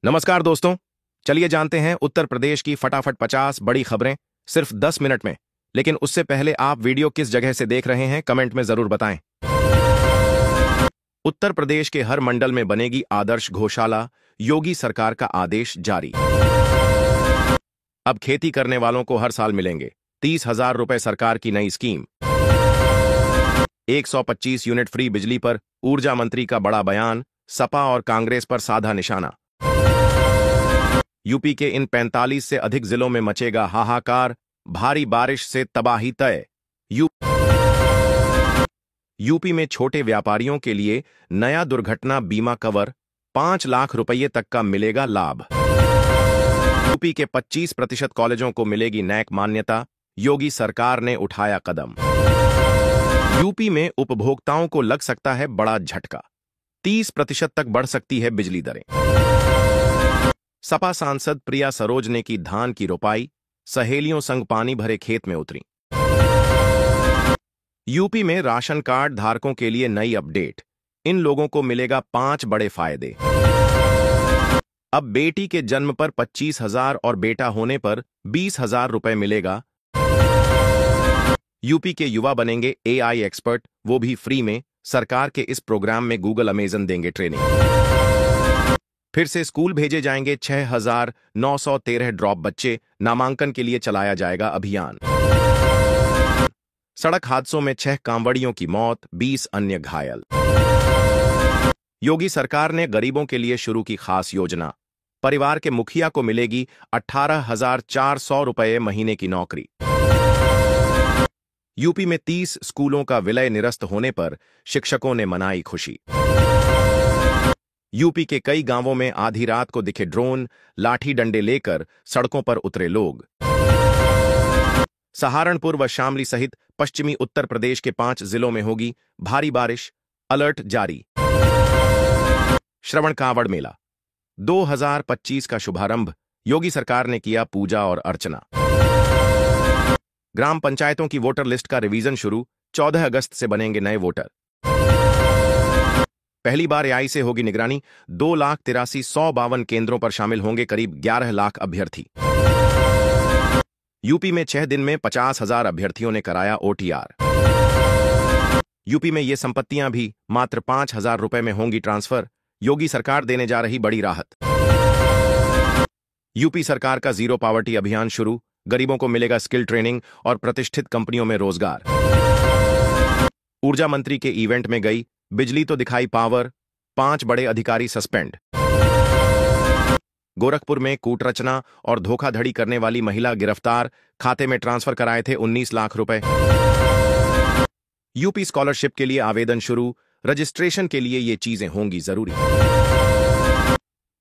नमस्कार दोस्तों। चलिए जानते हैं उत्तर प्रदेश की फटाफट 50 बड़ी खबरें सिर्फ 10 मिनट में। लेकिन उससे पहले आप वीडियो किस जगह से देख रहे हैं कमेंट में जरूर बताएं। उत्तर प्रदेश के हर मंडल में बनेगी आदर्श गौशाला, योगी सरकार का आदेश जारी। अब खेती करने वालों को हर साल मिलेंगे 30,000 रुपए, सरकार की नई स्कीम। 125 यूनिट फ्री बिजली पर ऊर्जा मंत्री का बड़ा बयान, सपा और कांग्रेस पर साधा निशाना। यूपी के इन 45 से अधिक जिलों में मचेगा हाहाकार, भारी बारिश से तबाही तय। यूपी में छोटे व्यापारियों के लिए नया दुर्घटना बीमा कवर, 5 लाख रुपये तक का मिलेगा लाभ। यूपी के 25% कॉलेजों को मिलेगी नैक मान्यता, योगी सरकार ने उठाया कदम। यूपी में उपभोक्ताओं को लग सकता है बड़ा झटका, 30% तक बढ़ सकती है बिजली दरें। सपा सांसद प्रिया सरोज ने की धान की रोपाई, सहेलियों संग पानी भरे खेत में उतरी। यूपी में राशन कार्ड धारकों के लिए नई अपडेट, इन लोगों को मिलेगा 5 बड़े फायदे। अब बेटी के जन्म पर 25,000 और बेटा होने पर 20,000 रुपए मिलेगा। यूपी के युवा बनेंगे AI एक्सपर्ट, वो भी फ्री में। सरकार के इस प्रोग्राम में गूगल अमेजन देंगे ट्रेनिंग। फिर से स्कूल भेजे जाएंगे 6,913 ड्रॉप बच्चे, नामांकन के लिए चलाया जाएगा अभियान। सड़क हादसों में 6 कांवड़ियों की मौत, 20 अन्य घायल। योगी सरकार ने गरीबों के लिए शुरू की खास योजना, परिवार के मुखिया को मिलेगी 18,400 रुपये महीने की नौकरी। यूपी में 30 स्कूलों का विलय निरस्त होने पर शिक्षकों ने मनाई खुशी। यूपी के कई गांवों में आधी रात को दिखे ड्रोन, लाठी डंडे लेकर सड़कों पर उतरे लोग। सहारनपुर व शामली सहित पश्चिमी उत्तर प्रदेश के 5 जिलों में होगी भारी बारिश, अलर्ट जारी। श्रवण कांवड़ मेला 2025 का शुभारंभ, योगी सरकार ने किया पूजा और अर्चना। ग्राम पंचायतों की वोटर लिस्ट का रिवीजन शुरू, 14 अगस्त से बनेंगे नए वोटर। पहली बार AI से होगी निगरानी, 2,83,152 केंद्रों पर शामिल होंगे करीब 11 लाख अभ्यर्थी। यूपी में 6 दिन में 50,000 अभ्यर्थियों ने कराया OTR। यूपी में ये संपत्तियां भी मात्र 5,000 रुपए में होंगी ट्रांसफर, योगी सरकार देने जा रही बड़ी राहत। यूपी सरकार का जीरो पॉवर्टी अभियान शुरू, गरीबों को मिलेगा स्किल ट्रेनिंग और प्रतिष्ठित कंपनियों में रोजगार। ऊर्जा मंत्री के इवेंट में गई बिजली तो दिखाई पावर, 5 बड़े अधिकारी सस्पेंड। गोरखपुर में कूटरचना और धोखाधड़ी करने वाली महिला गिरफ्तार, खाते में ट्रांसफर कराए थे 19 लाख रुपए। यूपी स्कॉलरशिप के लिए आवेदन शुरू, रजिस्ट्रेशन के लिए ये चीजें होंगी जरूरी।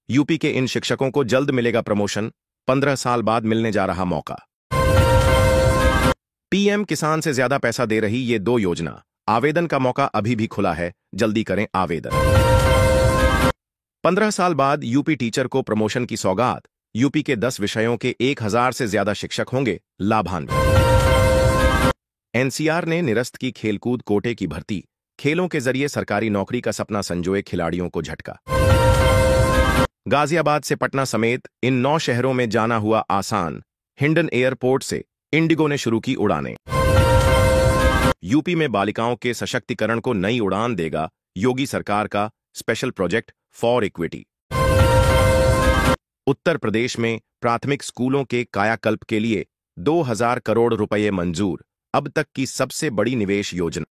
यूपी के इन शिक्षकों को जल्द मिलेगा प्रमोशन, 15 साल बाद मिलने जा रहा मौका। PM किसान से ज्यादा पैसा दे रही ये 2 योजना, आवेदन का मौका अभी भी खुला है, जल्दी करें आवेदन। 15 साल बाद यूपी टीचर को प्रमोशन की सौगात, यूपी के 10 विषयों के 1,000 से ज्यादा शिक्षक होंगे लाभान्वित। NCR ने निरस्त की खेलकूद कोटे की भर्ती, खेलों के जरिए सरकारी नौकरी का सपना संजोए खिलाड़ियों को झटका। गाजियाबाद से पटना समेत इन 9 शहरों में जाना हुआ आसान, हिंडन एयरपोर्ट से इंडिगो ने शुरू की उड़ानें। यूपी में बालिकाओं के सशक्तिकरण को नई उड़ान देगा योगी सरकार का special project for equity. Uttar Pradesh में प्राथमिक स्कूलों के कायाकल्प के लिए 2,000 करोड़ रुपए मंजूर, अब तक की सबसे बड़ी निवेश योजना।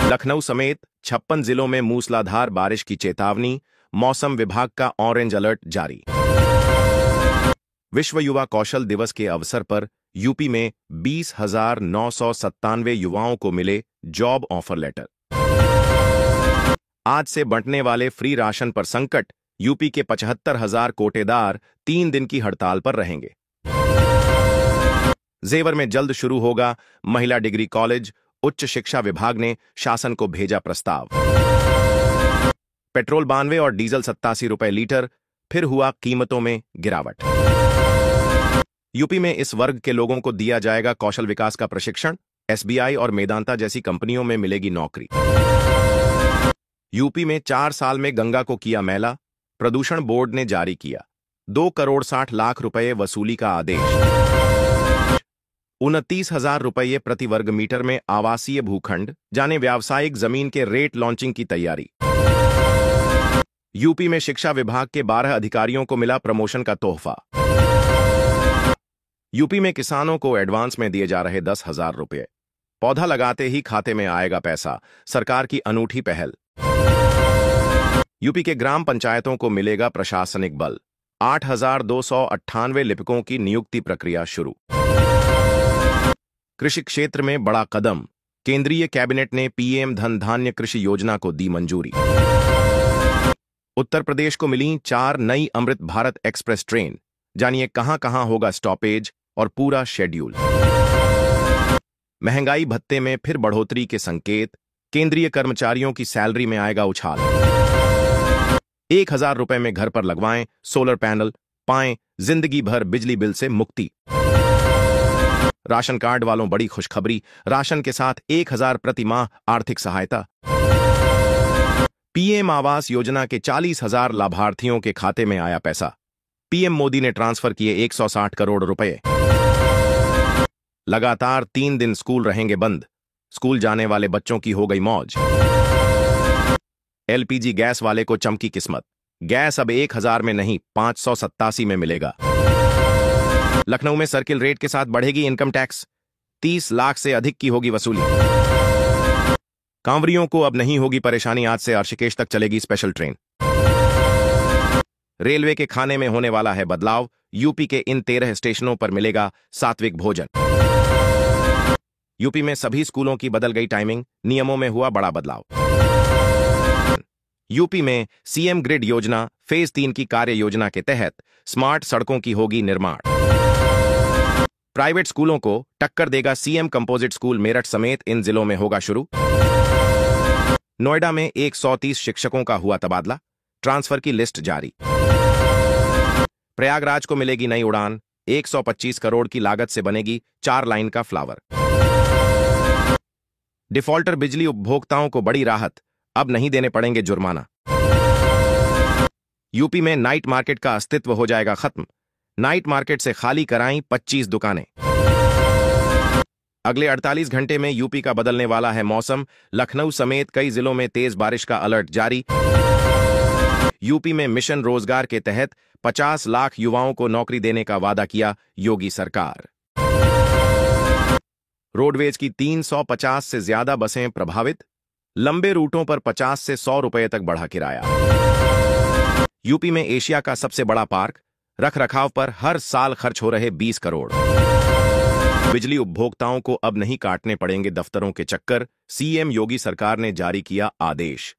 लखनऊ समेत 56 जिलों में मूसलाधार बारिश की चेतावनी, मौसम विभाग का ऑरेंज अलर्ट जारी। विश्व युवा कौशल दिवस के अवसर पर यूपी में 20,997 युवाओं को मिले जॉब ऑफर लेटर। आज से बंटने वाले फ्री राशन पर संकट, यूपी के 75,000 कोटेदार 3 दिन की हड़ताल पर रहेंगे। जेवर में जल्द शुरू होगा महिला डिग्री कॉलेज, उच्च शिक्षा विभाग ने शासन को भेजा प्रस्ताव। पेट्रोल 92 और डीजल 87 रुपए लीटर, फिर हुआ कीमतों में गिरावट। यूपी में इस वर्ग के लोगों को दिया जाएगा कौशल विकास का प्रशिक्षण, SBI और मेदांता जैसी कंपनियों में मिलेगी नौकरी। यूपी में 4 साल में गंगा को किया मैला, प्रदूषण बोर्ड ने जारी किया 2,60,00,000 रुपये वसूली का आदेश। 29,000 रुपये प्रति वर्ग मीटर में आवासीय भूखंड जाने व्यावसायिक जमीन के रेट लॉन्चिंग की तैयारी। यूपी में शिक्षा विभाग के 12 अधिकारियों को मिला प्रमोशन का तोहफा। यूपी में किसानों को एडवांस में दिए जा रहे 10,000 रुपये। पौधा लगाते ही खाते में आएगा पैसा, सरकार की अनूठी पहल। यूपी के ग्राम पंचायतों को मिलेगा प्रशासनिक बल। 8,298 लिपिकों की नियुक्ति प्रक्रिया शुरू। कृषि क्षेत्र में बड़ा कदम, केंद्रीय कैबिनेट ने पीएम धन धान्य कृषि योजना को दी मंजूरी। उत्तर प्रदेश को मिली 4 नई अमृत भारत एक्सप्रेस ट्रेन, जानिए कहां कहां होगा स्टॉपेज और पूरा शेड्यूल। महंगाई भत्ते में फिर बढ़ोतरी के संकेत, केंद्रीय कर्मचारियों की सैलरी में आएगा उछाल। 1,000 रुपए में घर पर लगवाएं सोलर पैनल, पाएं जिंदगी भर बिजली बिल से मुक्ति। राशन कार्ड वालों बड़ी खुशखबरी, राशन के साथ 1,000 प्रति माह आर्थिक सहायता। पीएम आवास योजना के 40,000 लाभार्थियों के खाते में आया पैसा। पीएम मोदी ने ट्रांसफर किए 160 करोड़ रुपए। लगातार 3 दिन स्कूल रहेंगे बंद, स्कूल जाने वाले बच्चों की हो गई मौज। एलपीजी गैस वाले को चमकी किस्मत, गैस अब 1,000 में नहीं 587 में मिलेगा। लखनऊ में सर्किल रेट के साथ बढ़ेगी इनकम टैक्स, 30 लाख से अधिक की होगी वसूली। कांवरियों को अब नहीं होगी परेशानी, आज से ऋषिकेश तक चलेगी स्पेशल ट्रेन। रेलवे के खाने में होने वाला है बदलाव, यूपी के इन 13 स्टेशनों पर मिलेगा सात्विक भोजन। यूपी में सभी स्कूलों की बदल गई टाइमिंग, नियमों में हुआ बड़ा बदलाव। यूपी में सीएम ग्रिड योजना फेज 3 की कार्य योजना के तहत स्मार्ट सड़कों की होगी निर्माण। प्राइवेट स्कूलों को टक्कर देगा सीएम कंपोजिट स्कूल, मेरठ समेत इन जिलों में होगा शुरू। नोएडा में 130 शिक्षकों का हुआ तबादला, ट्रांसफर की लिस्ट जारी। प्रयागराज को मिलेगी नई उड़ान, 125 करोड़ की लागत से बनेगी 4 लाइन का फ्लावर। डिफॉल्टर बिजली उपभोक्ताओं को बड़ी राहत, अब नहीं देने पड़ेंगे जुर्माना। यूपी में नाइट मार्केट का अस्तित्व हो जाएगा खत्म, नाइट मार्केट से खाली कराई 25 दुकानें। अगले 48 घंटे में यूपी का बदलने वाला है मौसम, लखनऊ समेत कई जिलों में तेज बारिश का अलर्ट जारी। यूपी में मिशन रोजगार के तहत 50 लाख युवाओं को नौकरी देने का वादा किया योगी सरकार। रोडवेज की 350 से ज्यादा बसें प्रभावित, लंबे रूटों पर 50 से 100 रुपए तक बढ़ा किराया। यूपी में एशिया का सबसे बड़ा पार्क, रख रखाव पर हर साल खर्च हो रहे 20 करोड़। बिजली उपभोक्ताओं को अब नहीं काटने पड़ेंगे दफ्तरों के चक्कर, सीएम योगी सरकार ने जारी किया आदेश।